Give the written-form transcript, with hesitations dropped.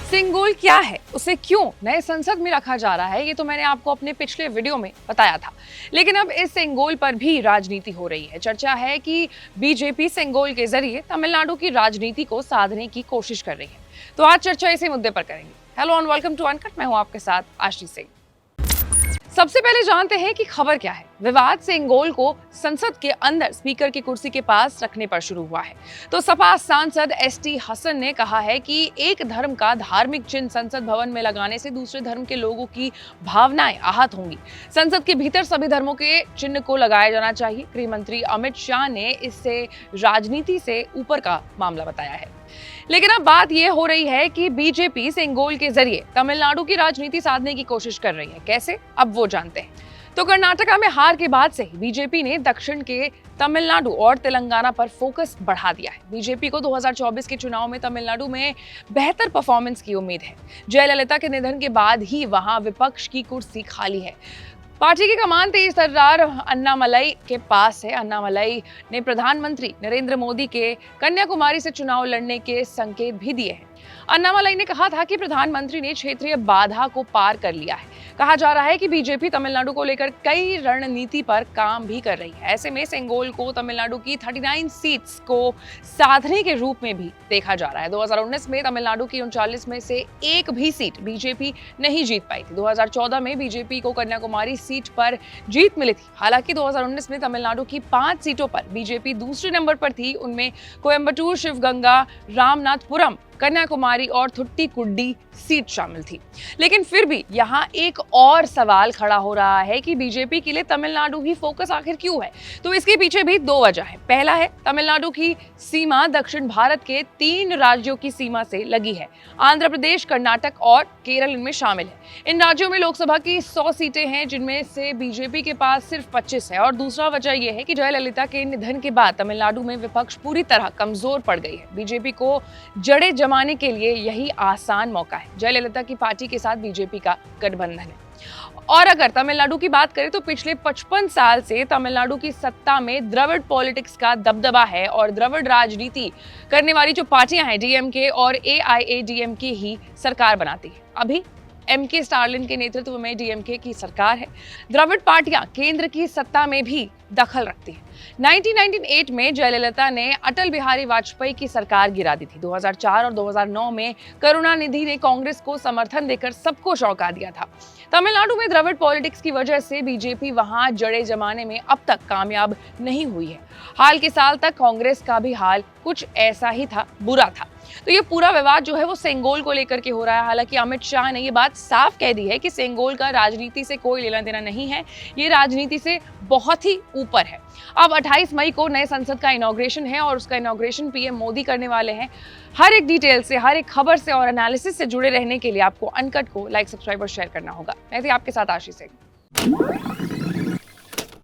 सेंगोल क्या है, उसे क्यों नए संसद में रखा जा रहा है, ये तो मैंने आपको अपने पिछले वीडियो में बताया था। लेकिन अब इस सेंगोल पर भी राजनीति हो रही है। चर्चा है कि बीजेपी सेंगोल के जरिए तमिलनाडु की राजनीति को साधने की कोशिश कर रही है। तो आज चर्चा इसी मुद्दे पर करेंगे। Hello and welcome to Uncut, मैं हूं आपके साथ आशीष सिंह। सबसे पहले जानते हैं कि खबर क्या है। विवाद सेंगोल को संसद के अंदर स्पीकर की कुर्सी के पास रखने पर शुरू हुआ है। तो सपा सांसद एसटी हसन ने कहा है कि एक धर्म का धार्मिक चिन्ह संसद भवन में लगाने से दूसरे धर्म के लोगों की भावनाएं आहत होंगी। संसद के भीतर सभी धर्मों के चिन्ह को लगाया जाना चाहिए। गृह मंत्री अमित शाह ने इससे राजनीति से ऊपर का मामला बताया है। लेकिन अब बात यह हो रही है कि बीजेपी सेंगोल के जरिए तमिलनाडु की राजनीति साधने की कोशिश कर रही है। कैसे, अब वो जानते हैं। तो कर्नाटका में हार के बाद से ही बीजेपी ने दक्षिण के तमिलनाडु और तेलंगाना पर फोकस बढ़ा दिया है। बीजेपी को 2024 के चुनाव में तमिलनाडु में बेहतर परफॉर्मेंस की उम्मीद है। जयललिता के निधन के बाद ही वहां विपक्ष की कुर्सी खाली है। पार्टी की कमान तेज तर्रार अन्नामलाई के पास है। अन्नामलाई ने प्रधानमंत्री नरेंद्र मोदी के कन्याकुमारी से चुनाव लड़ने के संकेत भी दिए हैं। अन्नामलाई ने कहा था कि प्रधानमंत्री ने क्षेत्रीय बाधा को पार कर लिया है। कहा जा रहा है कि बीजेपी तमिलनाडु को लेकर कई रणनीति पर काम भी कर रही है। ऐसे में सेंगोल को तमिलनाडु की 39 सीट्स को साधने के रूप में भी देखा जा रहा है। 2019 में तमिलनाडु की 39 में से एक भी सीट बीजेपी नहीं जीत पाई थी। 2014 में बीजेपी को कन्याकुमारी सीट पर जीत मिली थी। हालांकि 2019 में तमिलनाडु की 5 सीटों पर बीजेपी दूसरे नंबर पर थी। उनमें कोयम्बटूर, शिवगंगा, रामनाथपुरम, कन्याकुमारी और थुट्टीकुड्डी सीट शामिल थी। लेकिन फिर भी यहाँ एक और सवाल खड़ा हो रहा है कि बीजेपी के लिए तमिलनाडु ही फोकस आखिर क्यों है। तो इसके पीछे भी दो वजह है। पहला है, तमिलनाडु की सीमा दक्षिण भारत के 3 राज्यों की सीमा से लगी है। आंध्र प्रदेश, कर्नाटक और केरल इनमें शामिल है। इन राज्यों में लोकसभा की 100 सीटें हैं, जिनमें से बीजेपी के पास सिर्फ 25 है। और दूसरा वजह यह है कि जयललिता के निधन के बाद तमिलनाडु में विपक्ष पूरी तरह कमजोर पड़ गई है। बीजेपी को जड़ें जमाने के लिए यही आसान मौका है। जयललिता की पार्टी के साथ बीजेपी का गठबंधन है। और अगर तमिलनाडु की बात करें तो पिछले 55 साल से तमिलनाडु की सत्ता में द्रविड़ पॉलिटिक्स का दबदबा है और द्रविड़ राजनीति करने वाली जो पार्टियां हैं, डीएमके और एआईएडीएमके ही सरकार बनाती है। अभी एमके स्टालिन के नेतृत्व में डीएमके की सरकार है। द्रविड़ पार्टियां केंद्र की सत्ता में भी दखल रखती है। 1998 में जयललिता ने अटल बिहारी वाजपेयी की सरकार गिरा दी थी। 2004 और 2009 में करुणानिधि ने कांग्रेस को समर्थन देकर सबको चौंका दिया था। तमिलनाडु में द्रविड़ पॉलिटिक्स की वजह से बीजेपी वहां जड़ें जमाने में अब तक कामयाब नहीं हुई है। हाल के साल तक कांग्रेस का भी हाल कुछ ऐसा ही था, बुरा था। तो ये पूरा विवाद जो है वो सेंगोल को लेकर के हो रहा है। हालांकि अमित शाह ने ये बात साफ कह दी है कि सेंगोल का राजनीति से कोई लेना देना नहीं है, ये राजनीति से बहुत ही ऊपर है। अब 28 मई को नए संसद का इनॉग्रेशन है और उसका इनॉग्रेशन पीएम मोदी करने वाले हैं। हर एक डिटेल से, हर एक खबर से और एनालिसिस से जुड़े रहने के लिए आपको अनकट को लाइक, सब्सक्राइब और शेयर करना होगा। मैं थी आपके साथ आशीष सिंह।